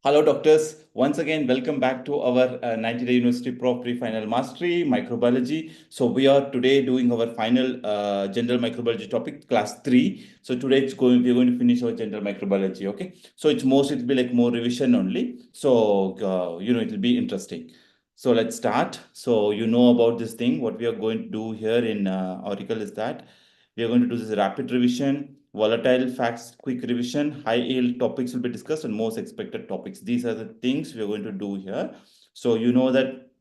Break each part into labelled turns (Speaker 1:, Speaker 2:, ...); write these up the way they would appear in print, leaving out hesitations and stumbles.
Speaker 1: Hello, doctors. Once again, welcome back to our 90-day University Prof Pre-Final Mastery, Microbiology. So we are today doing our final general microbiology topic, class 3. So today we're going to finish our general microbiology, okay? So it'll be like more revision only. So, it'll be interesting. So let's start. So you know about this thing. What we are going to do here in Auricle is that we are going to do this rapid revision, volatile facts, quick revision, high yield topics will be discussed, and most expected topics. These are the things we are going to do here. So you know that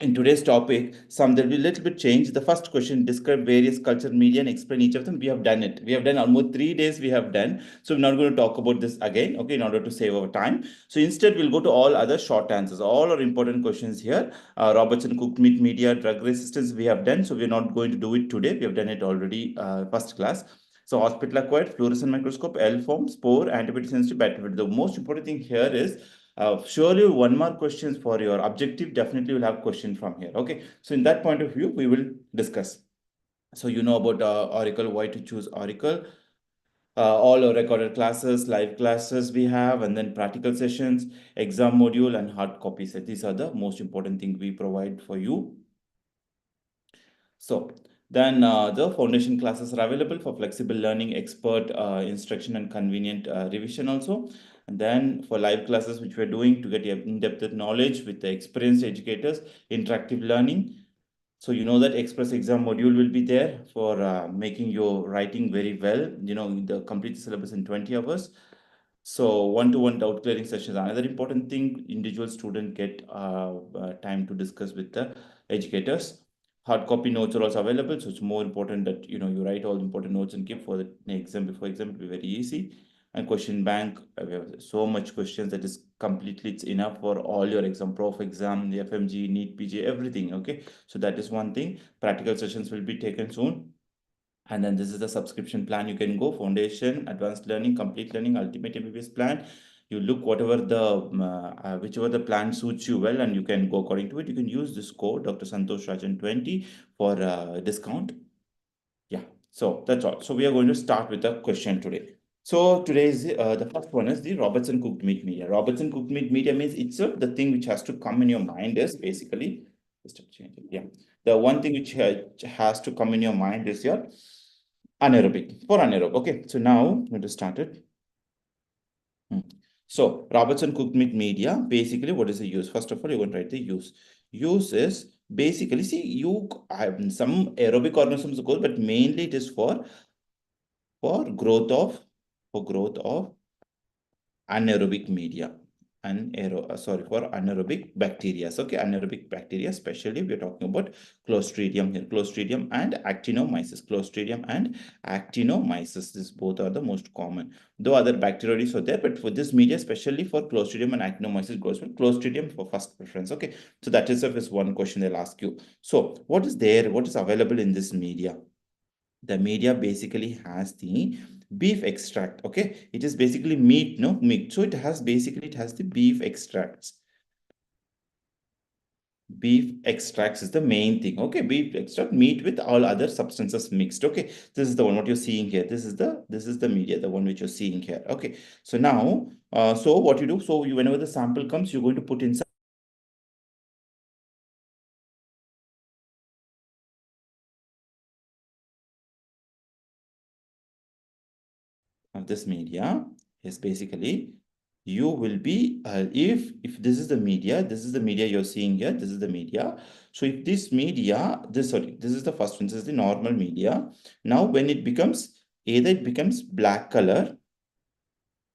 Speaker 1: in today's topic, there'll be a little bit change. The first question, describe various culture media and explain each of them. We have done it. We have done almost 3 days we have done. So we're not going to talk about this again, okay, in order to save our time. So instead, we'll go to all other short answers. All are important questions here. Robertson cooked meat media, drug resistance we have done. So we're not going to do it today. We have done it already first class. So hospital acquired, fluorescent microscope, L form, spore, antibody sensitive, bacteria. The most important thing here is surely one more questions for your objective. Definitely will have question from here. Okay. So in that point of view, we will discuss. So you know about Auricle, why to choose Auricle. All our recorded classes, live classes we have, and then practical sessions, exam module, and hard copies. These are the most important thing we provide for you. So then the foundation classes are available for flexible learning, expert instruction, and convenient revision also. And then for live classes, which we're doing to get in-depth knowledge with the experienced educators, interactive learning. So you know that express exam module will be there for making your writing very well. You know, the complete syllabus in 20 hours. So one-to-one doubt clearing sessions. Another important thing, individual student get time to discuss with the educators. Hard copy notes are also available. So it's more important that, you write all the important notes and keep for the exam. Before exam, it will be very easy. And question bank, we have so much questions that is completely, it's enough for all your exam, prof exam, the FMG, NEET, PG, everything. Okay. So that is one thing. Practical sessions will be taken soon. And then this is the subscription plan. You can go foundation, advanced learning, complete learning, ultimate MBBS plan. You look whatever whichever the plan suits you well, and you can go according to it. You can use this code Dr. Santhosh Rajan 20 for discount. Yeah, so that's all. So we are going to start with a question today. So today's the first one is the Robertson cooked meat media. Robertson cooked meat media means itself the thing which has to come in your mind is basically just change it. Yeah, the one thing which has to come in your mind is your anaerobic for anaerobic. Okay, so now I'm going to start it. So Robertson cooked meat media, basically what is the use? First of all, you're going to write the use. Use is basically, see, you have some aerobic organisms go, but mainly it is for growth of anaerobic media for anaerobic bacteria. Okay, anaerobic bacteria, especially we're talking about Clostridium here, Clostridium and Actinomyces. Clostridium and Actinomyces, these both are the most common. Though other bacteria are there, but for this media, especially for Clostridium and Actinomyces, goes with Clostridium for first preference. Okay, so that is one question they'll ask you. So what is there? What is available in this media? The media basically has the beef extract. Okay, it is basically meat, no meat. So it has the beef extracts. Beef extracts is the main thing. Okay, beef extract, meat with all other substances mixed. Okay, this is the one what you're seeing here. This is the media, the one which you're seeing here. Okay, so now so what you do, so whenever the sample comes, you're going to put inside of this media is basically you will be if this is the media you're seeing here, this is the media. So if this media, this is the first one, this is the normal media. Now when it becomes, either it becomes black color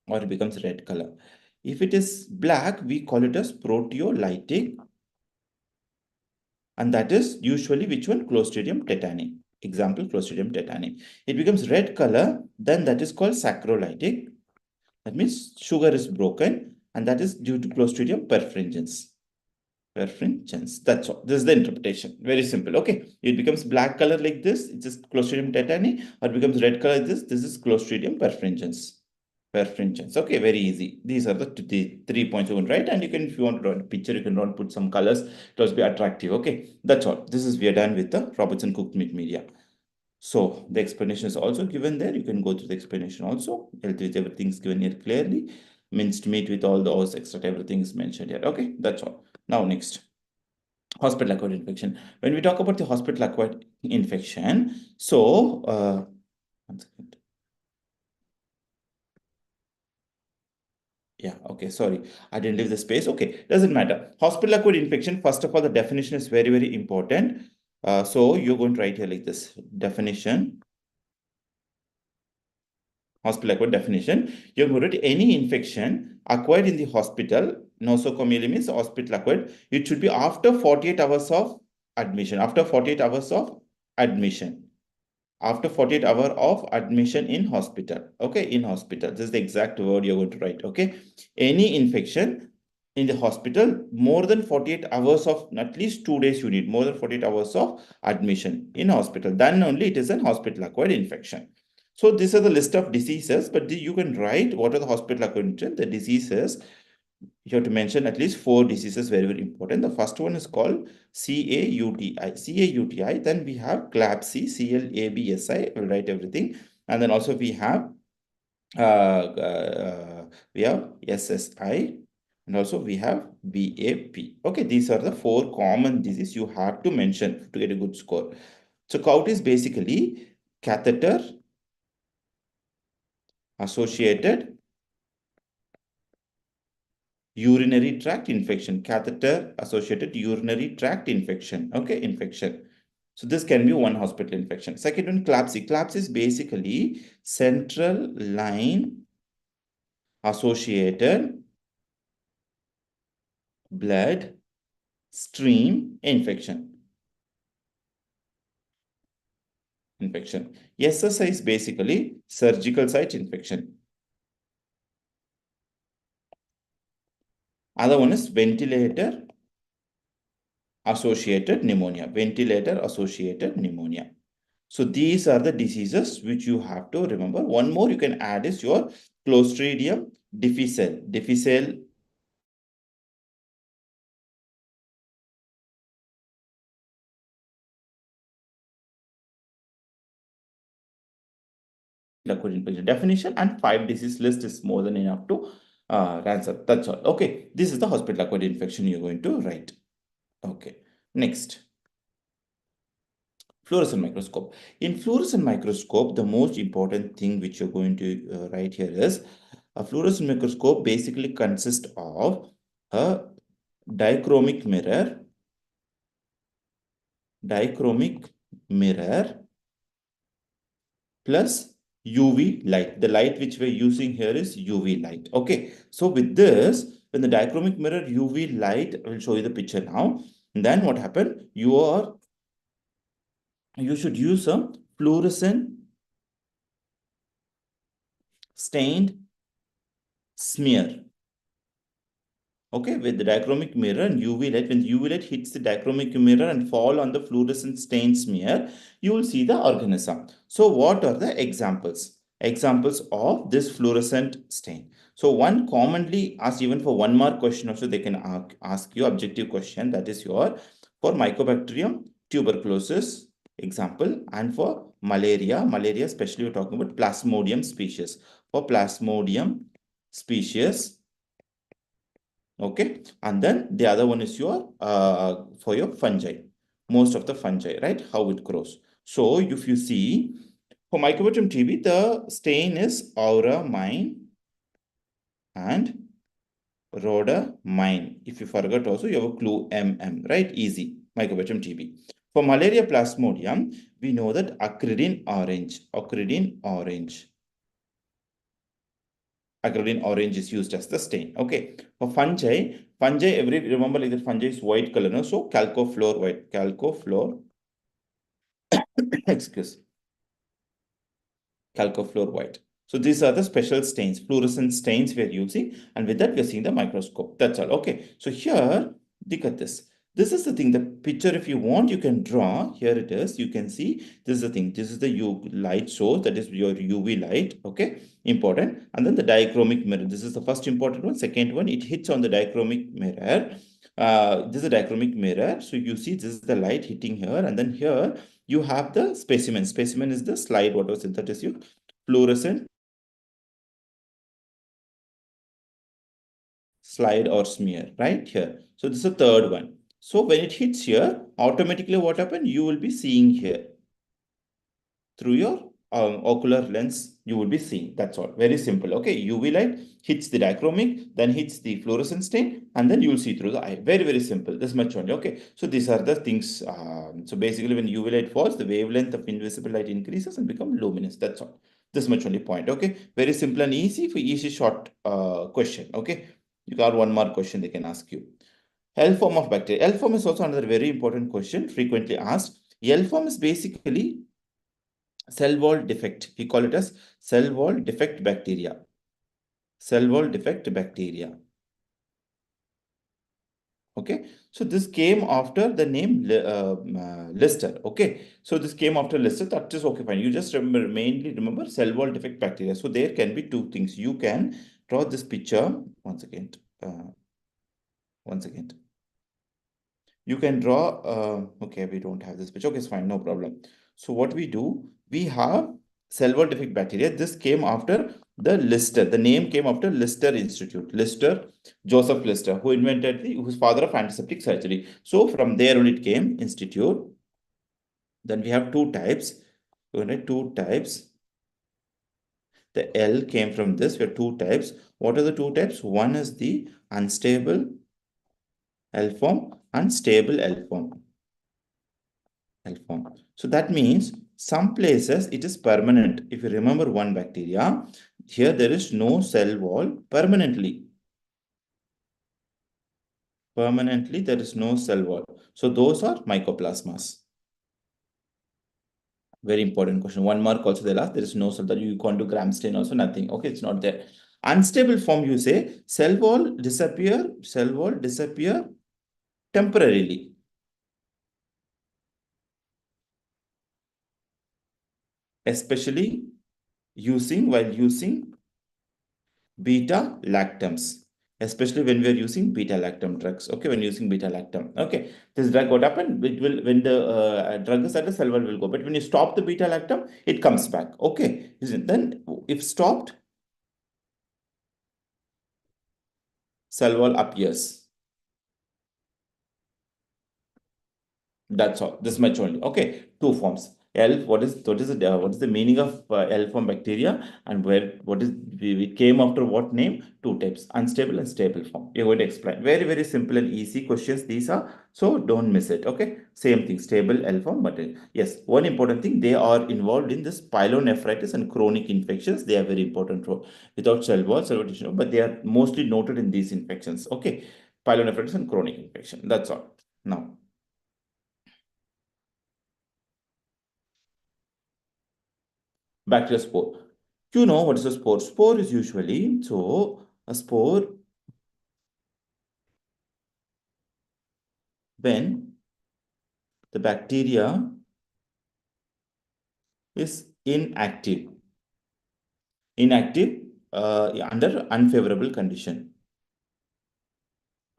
Speaker 1: or it becomes red color. If it is black, we call it as proteolytic, and that is usually which one? Clostridium tetani. Example, Clostridium tetani. It becomes red color, then that is called saccharolytic. That means sugar is broken, and that is due to Clostridium perfringens. Perfringens. That's all. This is the interpretation. Very simple. Okay. It becomes black color like this. It's just Clostridium tetani, or it becomes red color like this. This is Clostridium perfringens. Perfringens. Okay, very easy. These are the 3 points you can write, and you can, if you want to draw a picture, you can draw and put some colors. It will be attractive. Okay, that's all. This is, we are done with the Robertson cooked meat media. So the explanation is also given there. You can go through the explanation also. Everything's given here clearly. minced meat with all those extra, everything is mentioned here. Okay, that's all. Now next, hospital acquired infection. When we talk about the hospital acquired infection, so one second. Yeah, okay, sorry, I didn't leave the space. Okay, doesn't matter. Hospital acquired infection, first of all, the definition is very, very important. So you're going to write here like this definition. Hospital acquired definition. You're going to write any infection acquired in the hospital. Nosocomial means hospital acquired. It should be after 48 hours of admission. After 48 hours of admission. After 48 hours of admission in hospital. Okay, in hospital. This is the exact word you're going to write. Okay, any infection in the hospital, more than 48 hours of, at least 2 days you need, more than 48 hours of admission in hospital. Then only it is an hospital acquired infection. So these are the list of diseases, but you can write what are the hospital acquired infection, the diseases. You have to mention at least 4 diseases, very, very important. The first one is called CAUTI. CAUTI, then we have CLABSI, CLABSI, we'll write everything. And then also we have SSI, and also we have BAP. Okay, these are the 4 common diseases you have to mention to get a good score. So CAUT is basically catheter associated urinary tract infection, catheter associated urinary tract infection. Okay, infection. So this can be one hospital infection. Second one, CLABSI. CLABSI is basically central line associated blood stream infection. SSI is basically surgical site infection. Other one is ventilator associated pneumonia. Ventilator associated pneumonia. So these are the diseases which you have to remember. One more you can add is your Clostridium difficile. Difficile definition, and 5 disease list is more than enough to answer. That's all. Okay, this is the hospital acquired infection you're going to write. Okay, next. Fluorescent microscope. In fluorescent microscope, the most important thing which you're going to write here is a fluorescent microscope basically consists of a dichromic mirror plus UV light. The light which we're using here is UV light. Okay. So with this, when the dichromic mirror UV light, I will show you the picture now. And then what happened? You should use some fluorescent stained smear. Okay, with the dichromic mirror and UV light, when the UV light hits the dichromic mirror and fall on the fluorescent stain smear, you will see the organism. So what are the examples? Examples of this fluorescent stain. So one commonly asked, even for 1 mark question also, they can ask you objective question, that is your, for Mycobacterium tuberculosis example, and for malaria, especially we're talking about Plasmodium species. For Plasmodium species, okay, and then the other one is your for your fungi, most of the fungi, right, how it grows. So if you see for Mycobacterium TB, the stain is auramine and rhodamine. If you forgot also, you have a clue right, easy. Mycobacterium TB. For malaria Plasmodium, we know that acridine orange is used as the stain. Okay. For fungi, remember like that fungi is white color, no? So calcofluor white, excuse, calcofluor white. So these are the special stains, fluorescent stains we are using, and with that we are seeing the microscope. That's all. Okay. So here, look at this. This is the thing, the picture, if you want, you can draw. Here it is. You can see this is the thing. This is the light source, that is your UV light. Okay, important. And then the dichromic mirror. This is the first important one. Second one, it hits on the dichromic mirror. This is a dichromic mirror. So you see this is the light hitting here. And then here you have the specimen. Specimen is the slide, what was it? That is your fluorescent slide or smear right here. So this is the third one. So when it hits here, automatically what happens? You will be seeing here through your ocular lens, you will be seeing. That's all. Very simple. Okay. UV light hits the dichromic, then hits the fluorescent stain, and then you will see through the eye. Very, very simple. This much only. Okay. So these are the things. So basically, when UV light falls, the wavelength of invisible light increases and become luminous. That's all. This much only point. Okay. Very simple and easy for easy short question. Okay. You got one more question they can ask you. L form of bacteria. L form is also another very important question frequently asked. L form is basically cell wall defect. We call it as cell wall defect bacteria. Cell wall defect bacteria. Okay. So this came after the name Lister. Okay. So this came after Lister. That is okay, fine. You just remember, mainly remember cell wall defect bacteria. So there can be two things. You can draw this picture. Once again. Once again. You can draw, okay, we don't have this picture. Okay, it's fine, no problem. So what we do, we have cell wall defect bacteria. This came after the Lister. The name came after Lister Institute. Lister, Joseph Lister, who invented who's father of antiseptic surgery. So from there only it came, institute. Then we have two types. We have two types. The L came from this. We have two types. What are the two types? One is the unstable L form and stable L form. L form. So that means some places it is permanent. If you remember one bacteria, here there is no cell wall permanently. Permanently, there is no cell wall. So those are mycoplasmas. Very important question. One mark also they'll ask. There is no cell that you can't do gram stain also, nothing. Okay, it's not there. Unstable form, you say cell wall disappear temporarily. Especially while using beta lactams, especially when we are using beta lactam drugs. Okay, when using beta lactam. Okay, this drug, what happened? It will, when the drug is at the cell wall will go, but when you stop the beta lactam, it comes back. Okay, then if stopped, cell wall appears. That's all. This much only. Okay, two forms. L. What is the meaning of L form bacteria, and what is we came after what name? Two types: unstable and stable form. We're going to explain. Very, very simple and easy questions these are. So don't miss it. Okay, same thing. Stable L form, but yes, one important thing, they are involved in this pyelonephritis and chronic infections. They are very important role. Without cell wall tissue, but they are mostly noted in these infections. Okay, pyelonephritis and chronic infection. That's all. Now. Bacteria spore. You know what is a spore? Spore is usually, so a spore, when the bacteria is inactive. Inactive under unfavorable condition.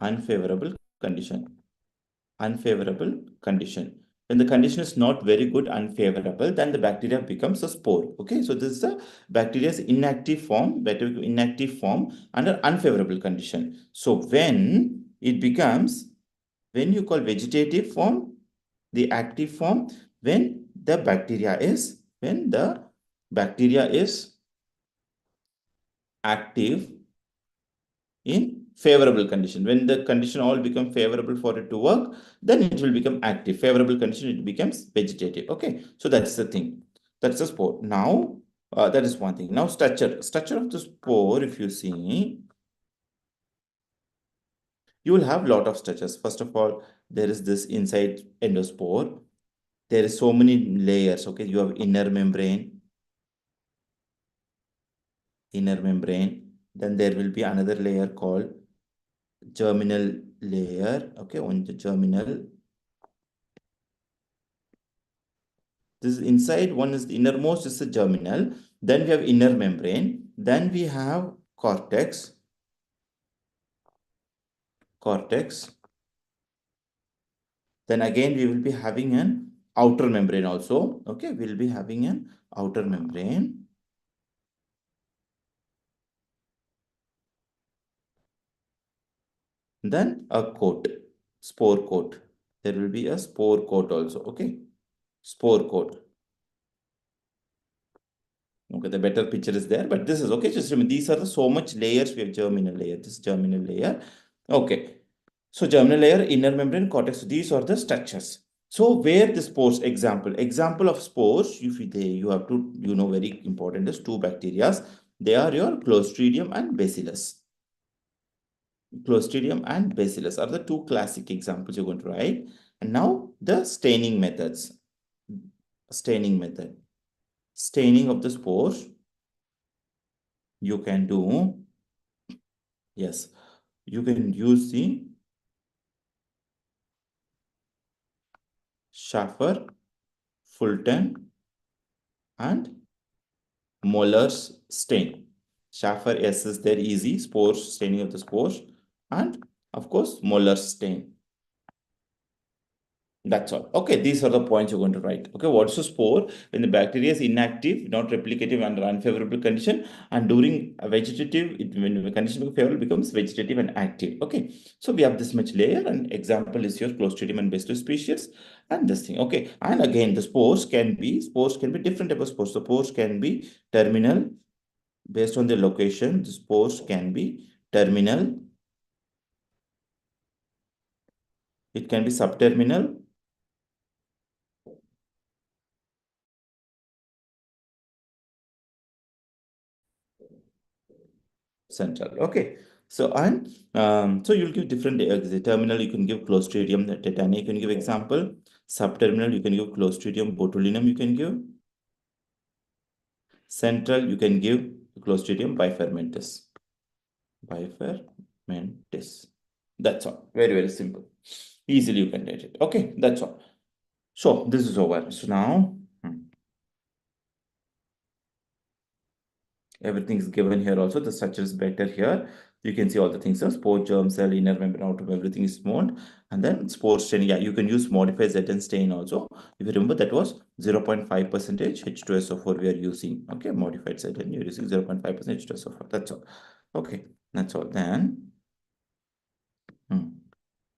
Speaker 1: Unfavorable condition. Unfavorable condition. When the condition is not very good, unfavorable, then the bacteria becomes a spore. Okay, so this is a bacteria's inactive form, under unfavorable condition. So when it becomes, when you call vegetative form, the active form, when the bacteria is active in favorable condition. When the condition all become favorable for it to work, then it will become active. Favorable condition, it becomes vegetative. Okay, so that's the thing. That's the spore. Now, that is one thing. Now, structure of the spore, if you see, you will have lot of structures. First of all, there is this inside endospore. There is so many layers. Okay, you have inner membrane. Then there will be another layer called germinal layer. Okay, on the germinal. This inside one is the innermost is the germinal. Then we have inner membrane. Then we have cortex. Then again we will be having an outer membrane also. Okay, we'll be having an outer membrane. Then a coat, spore coat. There will be a spore coat also. Okay, spore coat. Okay, the better picture is there, but this is okay. Just remember, these are the so much layers. We have germinal layer, this germinal layer. Okay, so germinal layer, inner membrane, cortex. These are the structures. So where the spores, example of spores, if they, you have to, very important is two bacteria. They are your Clostridium and Bacillus. Clostridium and Bacillus are the two classic examples you're going to write. And now the staining methods. Staining method. Staining of the spores. You can do, yes, you can use the Schaffer, Fulton, and Moller's stain. Schaffer S is there, easy, spores, staining of the spores, and of course, Moller's stain. That's all. Okay, these are the points you're going to write. Okay, what's a spore? When the bacteria is inactive, not replicative under unfavorable condition, and during a vegetative, when the condition becomes favorable, becomes vegetative and active. Okay, so we have this much layer, and example is your Clostridium and Bacillus species, and this thing. Okay, and again, the spores can be different type of spores. The spores can be terminal, based on the location. The spores can be terminal. It can be subterminal. Central. Okay. So and so you'll give different the terminal. You can give Clostridium tetani. You can give example. Subterminal. You can give Clostridium botulinum. You can give central. You can give Clostridium bifermentis. Bifermentis. That's all. Very simple. Easily you can get it. Okay. That's all. So this is over. So now. Everything is given here also. The structure is better here. You can see all the things. So spore, germ cell, inner membrane, outer membrane, everything is smooth. And then spore stain. Yeah, you can use modified Zn stain also. If you remember, that was 0.5% H2SO4 we are using. Okay, modified Zn, you're using 0.5% H2SO4. That's all. Okay, that's all. Then.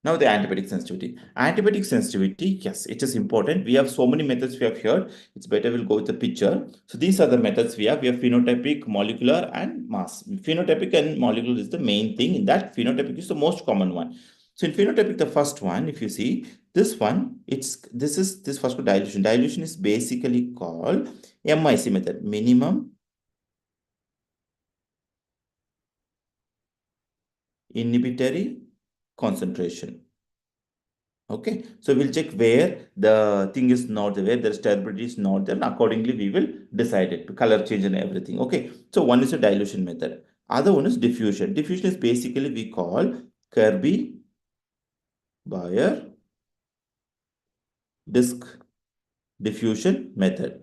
Speaker 1: Now the antibiotic sensitivity. Antibiotic sensitivity, yes, it is important. We have so many methods we have here. It's better we'll go with the picture. So these are the methods we have. We have phenotypic, molecular, and mass. Phenotypic and molecular is the main thing. In that, phenotypic is the most common one. So in phenotypic, the first one, if you see this one, this first one, dilution. Dilution is basically called MIC method, minimum inhibitory concentration. Okay, so we'll check where the thing is not there, where the stability is not there, and accordingly we will decide it, color change and everything. Okay, so one is a dilution method. Other one is diffusion. Diffusion is basically we call Kirby Bayer disk diffusion method.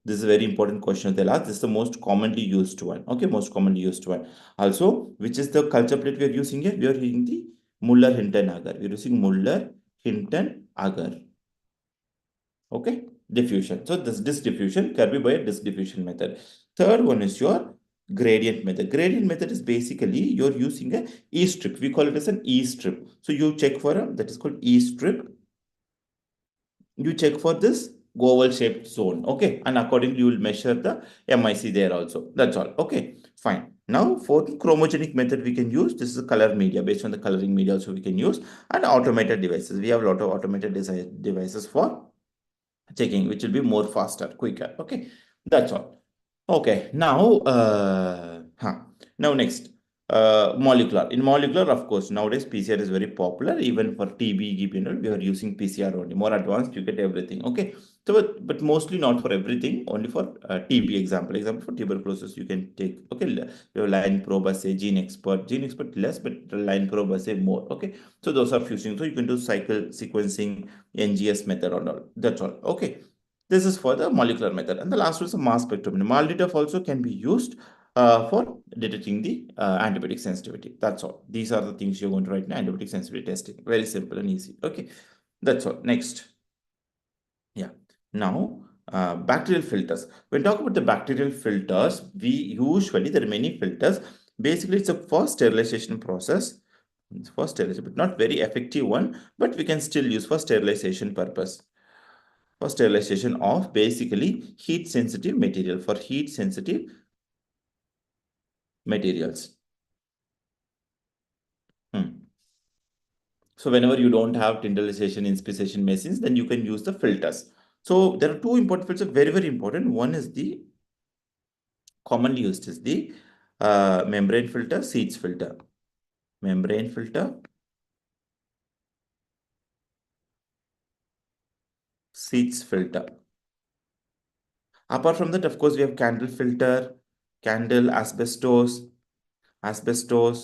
Speaker 1: This is a very important question they'll ask. This is the most commonly used one. Okay, most commonly used one. Also, which is the culture plate we are using here? We are using the Muller-Hinton agar. We are using Muller-Hinton agar. Okay, diffusion. So this diffusion can be by a disk diffusion method. Third one is your gradient method. Gradient method is basically you're using a E-strip. We call it as an E-strip. So you check for that is called E-strip. You check for this oval shaped zone. Okay, and accordingly you will measure the MIC there also. That's all. Okay, fine. Now for the chromogenic method we can use, this is a color media. Based on the coloring media also we can use, and automated devices. We have a lot of automated devices for checking, which will be more faster, quicker. Okay, that's all. Okay, now now next, molecular. In molecular, of course, nowadays PCR is very popular. Even for TB, GP, we are using PCR only. More advanced, you get everything. Okay, so but mostly not for everything. Only for TB example. Example for tuberculosis, you can take. Okay, your line probe assay, gene expert less, but line probe assay more. Okay, so those are few things. So you can do cycle sequencing, NGS method and all. That's all. Okay. This is for the molecular method. And the last one is a mass spectrometry. MALDI-TOF also can be used for detecting the antibiotic sensitivity. That's all. These are the things you're going to write in antibiotic sensitivity testing. Very simple and easy. Okay. That's all. Next. Yeah. Now, bacterial filters. When talk about the bacterial filters, there are many filters. Basically, it's a first sterilization process. It's for sterilization, but not very effective one, but we can still use for sterilization purpose. For sterilization of basically heat sensitive material, for heat sensitive materials. So whenever you don't have tinderization inspection machines, then you can use the filters. So there are two important filters, very, very important. One is the commonly used is the membrane filter, seeds filter. Membrane filter, seeds filter. Apart from that, of course, we have candle filter, candle, asbestos, etc.,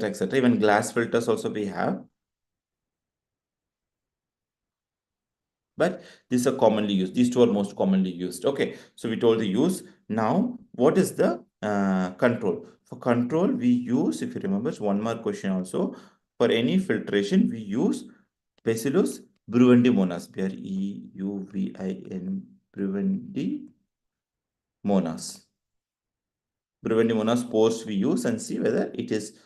Speaker 1: etc. Even glass filters also we have. But these are commonly used. These two are most commonly used. Okay, so we told the use. Now, what is the control? For control, we use, if you remember, it's one more question also. For any filtration, we use Bacillus brewendimonas, Beuvin, brewendimonas. Brewendimonas spores we use and see whether it is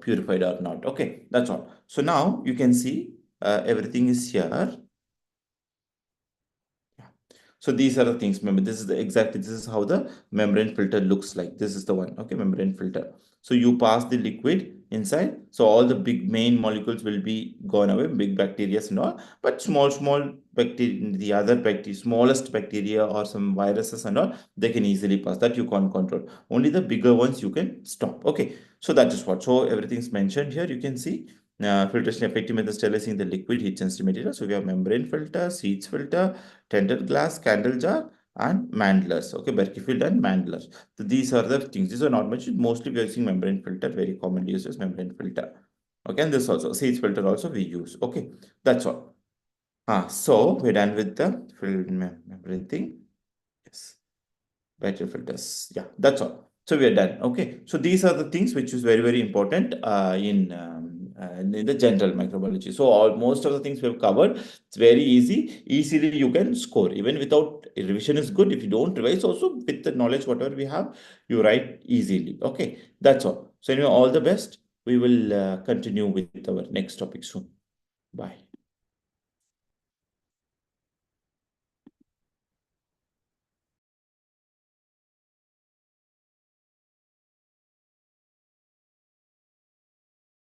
Speaker 1: purified or not. Okay, that's all. So now you can see everything is here. So these are the things. Remember, this is this is how the membrane filter looks like. This is the one. Okay, membrane filter. So you pass the liquid inside. So all the big main molecules will be gone away, big bacteria and all. But small bacteria, the other bacteria, smallest bacteria or some viruses and all, they can easily pass. That you can't control. Only the bigger ones you can stop. Okay, so that is what. So everything's mentioned here. You can see. Filtration effective method sterilizing the liquid heat sensitive material. So we have membrane filter, seeds filter, tinted glass, candle jar, and mandlers. Okay, Berkeyfield and mandlers. So these are the things. These are not much. Mostly we are using membrane filter. Very commonly used as membrane filter. Okay, and this also seeds filter also we use. Okay, that's all. So we're done with the membrane thing. Yes. Battery filters. Yeah, that's all. So we are done. Okay. So these are the things which is very, very important in the general microbiology. So most of the things we have covered. It's very easy. Easily you can score. Even without revision is good. If you don't revise also with the knowledge, whatever we have, you write easily. Okay. That's all. So anyway, all the best. We will continue with our next topic soon. Bye.